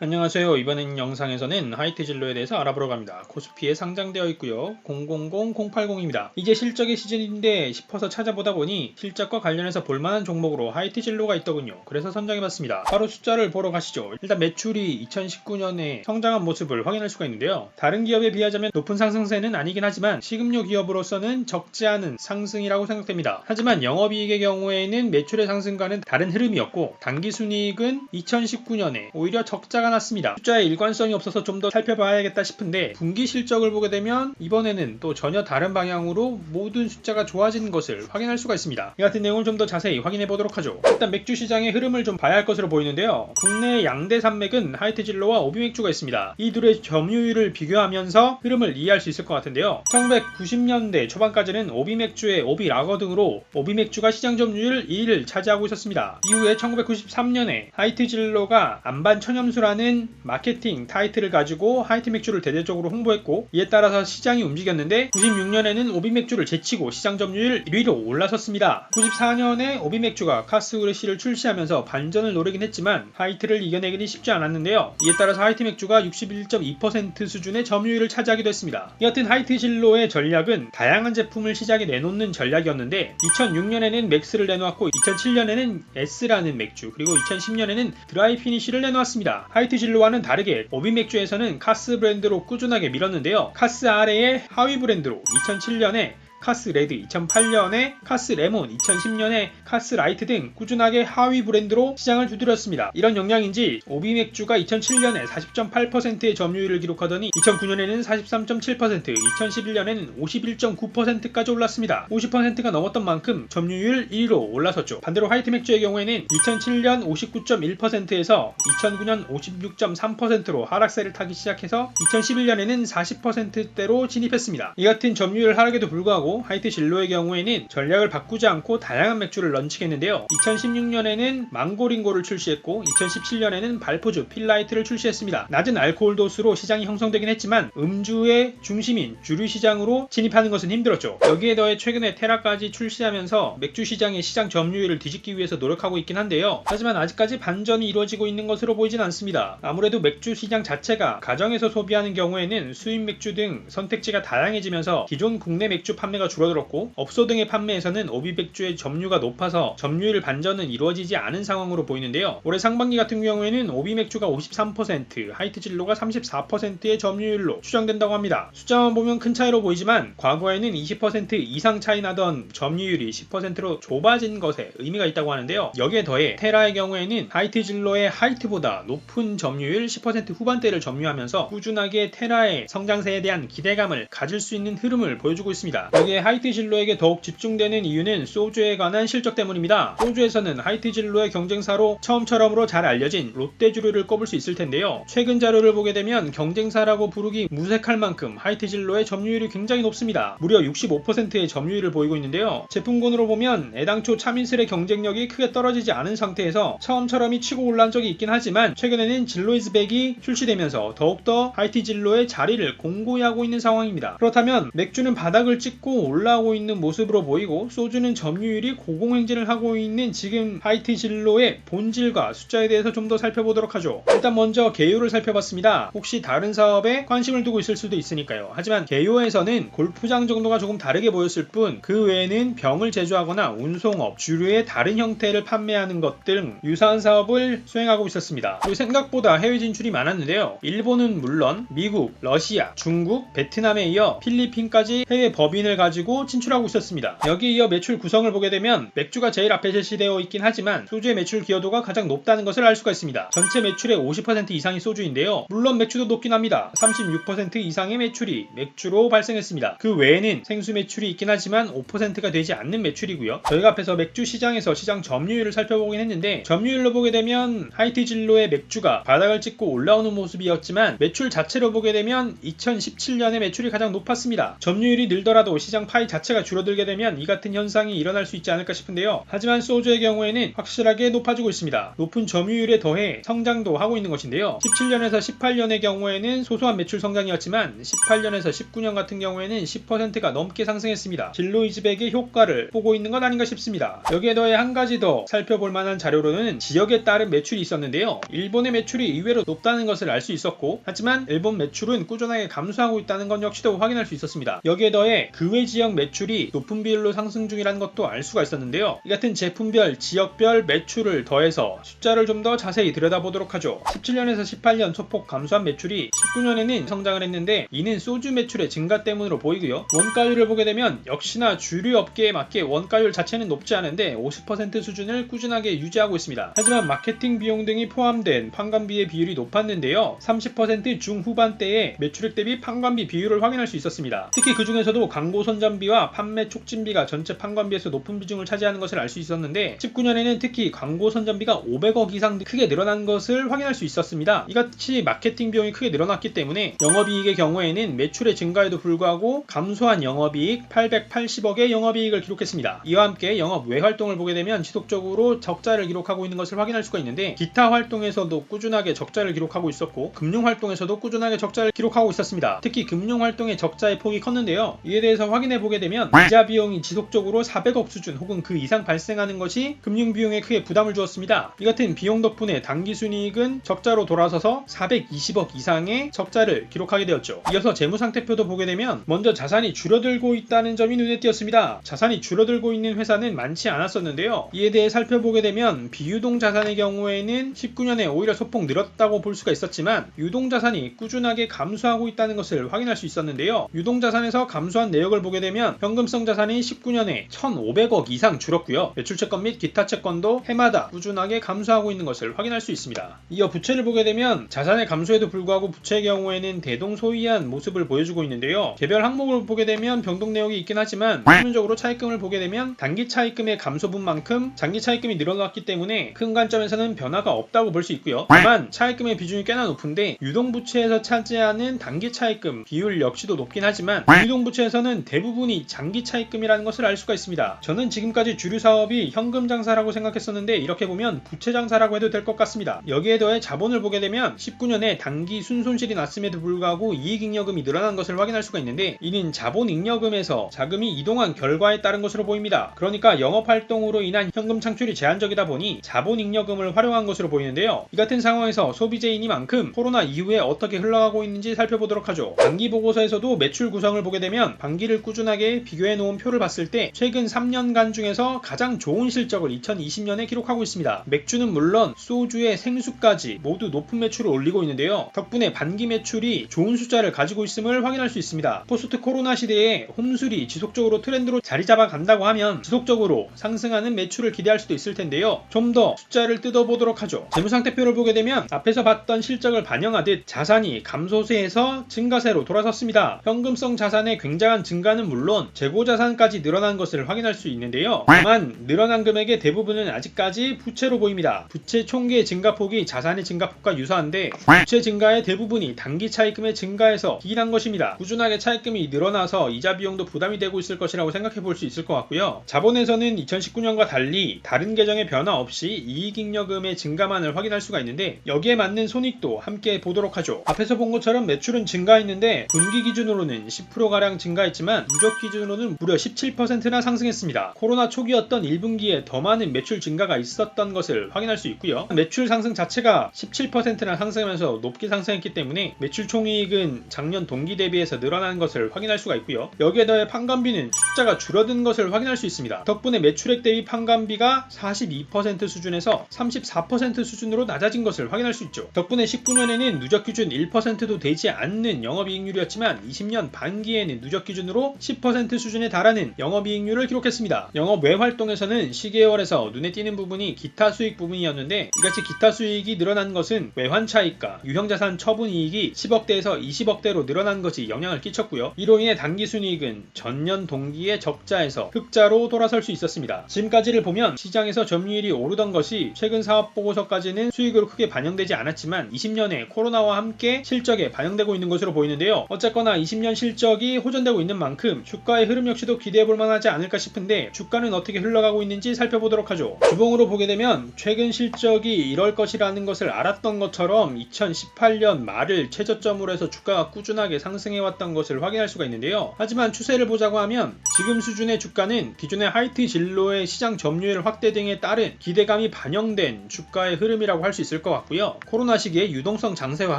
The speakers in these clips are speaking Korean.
안녕하세요. 이번 영상에서는 하이트진로에 대해서 알아보러 갑니다. 코스피에 상장되어 있고요. 000080입니다. 이제 실적의 시즌인데 싶어서 찾아보다 보니 실적과 관련해서 볼만한 종목으로 하이트진로가 있더군요. 그래서 선정해봤습니다. 바로 숫자를 보러 가시죠. 일단 매출이 2019년에 성장한 모습을 확인할 수가 있는데요. 다른 기업에 비하자면 높은 상승세는 아니긴 하지만 식음료 기업으로서는 적지 않은 상승이라고 생각됩니다. 하지만 영업이익의 경우에는 매출의 상승과는 다른 흐름이었고 당기순이익은 2019년에 오히려 적자가 났습니다. 숫자에 일관성이 없어서 좀 더 살펴봐야겠다 싶은데 분기 실적을 보게 되면 이번에는 또 전혀 다른 방향으로 모든 숫자가 좋아지는 것을 확인할 수가 있습니다. 이 같은 내용을 좀 더 자세히 확인해 보도록 하죠. 일단 맥주 시장의 흐름을 좀 봐야 할 것으로 보이는데요. 국내 양대 산맥은 하이트진로와 오비맥주가 있습니다. 이 둘의 점유율을 비교하면서 흐름을 이해할 수 있을 것 같은데요. 1990년대 초반까지는 오비맥주의 오비라거 등으로 오비맥주가 시장 점유율 2위를 차지하고 있었습니다. 이후에 1993년에 하이트진로가 안반천염수라는 마케팅 타이틀을 가지고 하이트맥주를 대대적으로 홍보했고 이에 따라서 시장이 움직였는데 96년에는 오비맥주를 제치고 시장 점유율 1위로 올라섰습니다. 94년에 오비맥주가 카스우레시를 출시하면서 반전을 노리긴 했지만 하이트를 이겨내기는 쉽지 않았는데요. 이에 따라서 하이트맥주가 61.2% 수준의 점유율을 차지하기도 했습니다. 여튼 하이트진로의 전략은 다양한 제품을 시장에 내놓는 전략이었는데 2006년에는 맥스를 내놓았고 2007년에는 S라는 맥주 그리고 2010년에는 드라이 피니쉬를 내놓았습니다. 하이트진로와는 다르게 오비맥주에서는 카스 브랜드로 꾸준하게 밀었는데요. 카스 아래의 하위 브랜드로 2007년에 카스 레드, 2008년에 카스 레몬, 2010년에 카스 라이트 등 꾸준하게 하위 브랜드로 시장을 두드렸습니다. 이런 영향인지 오비맥주가 2007년에 40.8%의 점유율을 기록하더니 2009년에는 43.7%, 2011년에는 51.9%까지 올랐습니다. 50%가 넘었던 만큼 점유율 1위로 올라섰죠. 반대로 하이트맥주의 경우에는 2007년 59.1%에서 2009년 56.3%로 하락세를 타기 시작해서 2011년에는 40%대로 진입했습니다. 이 같은 점유율 하락에도 불구하고 하이트진로의 경우에는 전략을 바꾸지 않고 다양한 맥주를 런칭했는데요. 2016년에는 망고링고를 출시했고 2017년에는 발포주 필라이트를 출시했습니다. 낮은 알코올 도수로 시장이 형성되긴 했지만 음주의 중심인 주류 시장으로 진입하는 것은 힘들었죠. 여기에 더해 최근에 테라까지 출시하면서 맥주 시장의 시장 점유율을 뒤집기 위해서 노력하고 있긴 한데요. 하지만 아직까지 반전이 이루어지고 있는 것으로 보이진 않습니다. 아무래도 맥주 시장 자체가 가정에서 소비하는 경우에는 수입 맥주 등 선택지가 다양해지면서 기존 국내 맥주 판매가 줄어들었고 업소 등의 판매에서는 오비맥주의 점유가 높아서 점유율 반전은 이루어지지 않은 상황으로 보이는데요. 올해 상반기 같은 경우에는 오비맥주가 53%, 하이트진로가 34%의 점유율로 추정된다고 합니다. 숫자만 보면 큰 차이로 보이지만 과거에는 20% 이상 차이 나던 점유율이 10%로 좁아진 것에 의미가 있다고 하는데요. 여기에 더해 테라의 경우에는 하이트진로의 하이트보다 높은 점유율 10% 후반대를 점유하면서 꾸준하게 테라의 성장세에 대한 기대감을 가질 수 있는 흐름을 보여주고 있습니다. 여기에 하이트진로에게 더욱 집중되는 이유는 소주에 관한 실적 때문입니다. 소주에서는 하이트진로의 경쟁사로 처음처럼으로 잘 알려진 롯데주류를 꼽을 수 있을 텐데요. 최근 자료를 보게 되면 경쟁사라고 부르기 무색할 만큼 하이트진로의 점유율이 굉장히 높습니다. 무려 65%의 점유율을 보이고 있는데요. 제품군으로 보면 애당초 차민슬의 경쟁력이 크게 떨어지지 않은 상태에서 처음처럼이 치고 올라온 적이 있긴 하지만 최근에는 진로이즈백이 출시되면서 더욱더 하이트진로의 자리를 공고히 하고 있는 상황입니다. 그렇다면 맥주는 바닥을 찍고 올라오고 있는 모습으로 보이고 소주는 점유율이 고공행진을 하고 있는 지금 하이트진로의 본질과 숫자에 대해서 좀 더 살펴보도록 하죠. 일단 먼저 개요를 살펴봤습니다. 혹시 다른 사업에 관심을 두고 있을 수도 있으니까요. 하지만 개요에서는 골프장 정도가 조금 다르게 보였을 뿐 그 외에는 병을 제조하거나 운송업, 주류의 다른 형태를 판매하는 것 등 유사한 사업을 수행하고 있었습니다. 그리고 생각보다 해외 진출이 많았는데요. 일본은 물론 미국, 러시아, 중국, 베트남에 이어 필리핀까지 해외 법인을 가지고 진출하고 있었습니다. 여기에 이어 매출 구성을 보게 되면 맥주가 제일 앞에 제시되어 있긴 하지만 소주의 매출 기여도가 가장 높다는 것을 알 수가 있습니다. 전체 매출의 50% 이상이 소주인데요. 물론 맥주도 높긴 합니다. 36% 이상의 매출이 맥주로 발생했습니다. 그 외에는 생수 매출이 있긴 하지만 5%가 되지 않는 매출이고요. 저희가 앞에서 맥주 시장에서 시장 점유율을 살펴보긴 했는데 점유율로 보게 되면 하이트진로의 맥주가 바닥을 찍고 올라오는 모습이었지만 매출 자체로 보게 되면 2017년에 매출이 가장 높았습니다. 점유율이 늘더라도 시장 시장 파이 자체가 줄어들게 되면 이 같은 현상이 일어날 수 있지 않을까 싶은데요. 하지만 소주의 경우에는 확실하게 높아지고 있습니다. 높은 점유율에 더해 성장도 하고 있는 것인데요. 17년에서 18년의 경우에는 소소한 매출 성장이었지만 18년에서 19년 같은 경우에는 10%가 넘게 상승했습니다. 진로 이집액의 효과를 보고 있는 것 아닌가 싶습니다. 여기에 더해 한 가지 더 살펴볼 만한 자료로는 지역에 따른 매출이 있었는데요. 일본의 매출이 의외로 높다는 것을 알 수 있었고, 하지만 일본 매출은 꾸준하게 감소하고 있다는 것 역시도 확인할 수 있었습니다. 여기에 더해 그 외 지역 매출이 높은 비율로 상승 중이라는 것도 알 수가 있었는데요. 이 같은 제품별, 지역별 매출을 더해서 숫자를 좀 더 자세히 들여다보도록 하죠. 17년에서 18년 소폭 감소한 매출이 19년에는 성장을 했는데 이는 소주 매출의 증가 때문으로 보이고요. 원가율을 보게 되면 역시나 주류 업계에 맞게 원가율 자체는 높지 않은데 50% 수준을 꾸준하게 유지하고 있습니다. 하지만 마케팅 비용 등이 포함된 판관비의 비율이 높았는데요. 30% 중후반대에 매출액 대비 판관비 비율을 확인할 수 있었습니다. 특히 그 중에서도 광고 선전비와 판매 촉진비가 전체 판관비에서 높은 비중을 차지하는 것을 알 수 있었는데 19년에는 특히 광고 선전비가 500억 이상 크게 늘어난 것을 확인할 수 있었습니다. 이같이 마케팅 비용이 크게 늘어났기 때문에 영업이익의 경우에는 매출의 증가에도 불구하고 감소한 영업이익 880억의 영업이익을 기록했습니다. 이와 함께 영업 외 활동을 보게 되면 지속적으로 적자를 기록하고 있는 것을 확인할 수가 있는데 기타 활동에서도 꾸준하게 적자를 기록하고 있었고 금융 활동에서도 꾸준하게 적자를 기록하고 있었습니다. 특히 금융 활동의 적자의 폭이 컸는데요. 이에 대해서 확인해 보게 되면 이자 비용이 지속적으로 400억 수준 혹은 그 이상 발생하는 것이 금융 비용에 크게 부담을 주었습니다. 이 같은 비용 덕분에 당기순이익은 적자로 돌아서서 420억 이상의 적자를 기록하게 되었죠. 이어서 재무상태표도 보게 되면 먼저 자산이 줄어들고 있다는 점이 눈에 띄었습니다. 자산이 줄어들고 있는 회사는 많지 않았었는데요. 이에 대해 살펴보게 되면 비유동 자산의 경우에는 19년에 오히려 소폭 늘었다고 볼 수가 있었지만 유동 자산이 꾸준하게 감소하고 있다는 것을 확인할 수 있었는데요. 유동 자산에서 감소한 내역을 보게 되면 현금성 자산이 19년에 1,500억 이상 줄었고요. 매출 채권 및 기타 채권도 해마다 꾸준하게 감소하고 있는 것을 확인할 수 있습니다. 이어 부채를 보게 되면 자산의 감소에도 불구하고 부채의 경우에는 대동소이한 모습을 보여주고 있는데요. 개별 항목을 보게 되면 변동 내역이 있긴 하지만 표면적으로 차입금을 보게 되면 단기 차입금의 감소분만큼 장기 차입금이 늘어났기 때문에 큰 관점에서는 변화가 없다고 볼 수 있고요. 다만 차입금의 비중이 꽤나 높은데 유동부채에서 차지하는 단기 차입금 비율 역시도 높긴 하지만 유동부채에서는 대부분이 장기 차입금이라는 것을 알 수가 있습니다. 저는 지금까지 주류 사업이 현금 장사라고 생각했었는데 이렇게 보면 부채 장사라고 해도 될 것 같습니다. 여기에 더해 자본을 보게 되면 19년에 단기 순손실이 났음에도 불구하고 이익잉여금이 늘어난 것을 확인할 수가 있는데 이는 자본잉여금에서 자금이 이동한 결과에 따른 것으로 보입니다. 그러니까 영업활동으로 인한 현금 창출이 제한적이다 보니 자본잉여금을 활용한 것으로 보이는데요. 이 같은 상황에서 소비재이니만큼 코로나 이후에 어떻게 흘러가고 있는지 살펴보도록 하죠. 반기 보고서에서도 매출 구성을 보게 되면 반기를 꾸준하게 비교해 놓은 표를 봤을 때 최근 3년간 중에서 가장 좋은 실적을 2020년에 기록하고 있습니다. 맥주는 물론 소주의 생수까지 모두 높은 매출을 올리고 있는데요. 덕분에 반기 매출이 좋은 숫자를 가지고 있음을 확인할 수 있습니다. 포스트 코로나 시대에 홈술이 지속적으로 트렌드로 자리 잡아 간다고 하면 지속적으로 상승하는 매출을 기대할 수도 있을 텐데요. 좀 더 숫자를 뜯어보도록 하죠. 재무상태표를 보게 되면 앞에서 봤던 실적을 반영하듯 자산이 감소세에서 증가세로 돌아섰습니다. 현금성 자산의 굉장한 증가는 물론 재고자산까지 늘어난 것을 확인할 수 있는데요. 다만 늘어난 금액의 대부분은 아직까지 부채로 보입니다. 부채 총계 증가폭이 자산의 증가폭과 유사한데 부채 증가의 대부분이 단기 차입금의 증가에서 기인한 것입니다. 꾸준하게 차입금이 늘어나서 이자 비용도 부담이 되고 있을 것이라고 생각해 볼 수 있을 것 같고요. 자본에서는 2019년과 달리 다른 계정의 변화 없이 이익잉여금의 증가만을 확인할 수가 있는데 여기에 맞는 손익도 함께 보도록 하죠. 앞에서 본 것처럼 매출은 증가했는데 분기 기준으로는 10%가량 증가했지만 누적 기준으로는 무려 17%나 상승했습니다. 코로나 초기였던 1분기에 더 많은 매출 증가가 있었던 것을 확인할 수 있고요. 매출 상승 자체가 17%나 상승하면서 높게 상승했기 때문에 매출 총이익은 작년 동기 대비해서 늘어난 것을 확인할 수가 있고요. 여기에 더해 판관비는 숫자가 줄어든 것을 확인할 수 있습니다. 덕분에 매출액 대비 판관비가 42% 수준에서 34% 수준으로 낮아진 것을 확인할 수 있죠. 덕분에 19년에는 누적 기준 1%도 되지 않는 영업이익률이었지만 20년 반기에는 누적 기준으로 10% 수준에 달하는 영업이익률을 기록했습니다. 영업 외 활동에서는 시계열에서 눈에 띄는 부분이 기타 수익 부분이었는데 이같이 기타 수익이 늘어난 것은 외환차익과 유형자산 처분이익이 10억대에서 20억대로 늘어난 것이 영향을 끼쳤고요. 이로 인해 당기순이익은 전년 동기의 적자에서 흑자로 돌아설 수 있었습니다. 지금까지를 보면 시장에서 점유율이 오르던 것이 최근 사업보고서까지는 수익으로 크게 반영되지 않았지만 20년에 코로나와 함께 실적에 반영되고 있는 것으로 보이는데요. 어쨌거나 20년 실적이 호전되고 있는 만큼 만큼 주가의 흐름 역시도 기대해볼 만하지 않을까 싶은데 주가는 어떻게 흘러가고 있는지 살펴보도록 하죠. 주봉으로 보게 되면 최근 실적이 이럴 것이라는 것을 알았던 것처럼 2018년 말을 최저점으로 해서 주가가 꾸준하게 상승해왔던 것을 확인할 수가 있는데요. 하지만 추세를 보자고 하면 지금 수준의 주가는 기존의 하이트 진로의 시장 점유율 확대 등에 따른 기대감이 반영된 주가의 흐름이라고 할 수 있을 것 같고요. 코로나 시기에 유동성 장세와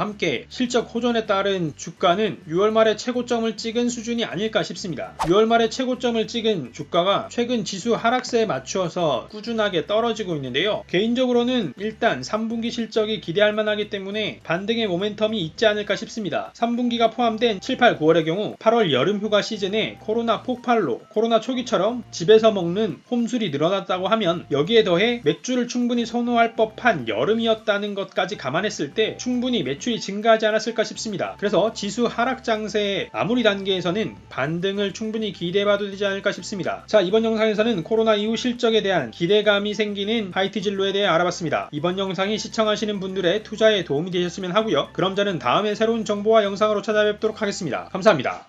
함께 실적 호전에 따른 주가는 6월 말에 최고점을 찍은 수준이 아닐까 싶습니다. 6월 말에 최고점을 찍은 주가가 최근 지수 하락세에 맞추어서 꾸준하게 떨어지고 있는데요. 개인적으로는 일단 3분기 실적이 기대할 만하기 때문에 반등의 모멘텀이 있지 않을까 싶습니다. 3분기가 포함된 7, 8, 9월의 경우 8월 여름휴가 시즌에 코로나 폭발로 코로나 초기처럼 집에서 먹는 홈술이 늘어났다고 하면 여기에 더해 맥주를 충분히 선호할 법한 여름이었다는 것까지 감안했을 때 충분히 매출이 증가하지 않았을까 싶습니다. 그래서 지수 하락 장세의 마무리 단계에서는 반등을 충분히 기대해봐도 되지 않을까 싶습니다. 자, 이번 영상에서는 코로나 이후 실적에 대한 기대감이 생기는 하이트 진로에 대해 알아봤습니다. 이번 영상이 시청하시는 분들의 투자에 도움이 되셨으면 하고요. 그럼 저는 다음에 새로운 정보와 영상으로 찾아뵙도록 하겠습니다. 감사합니다.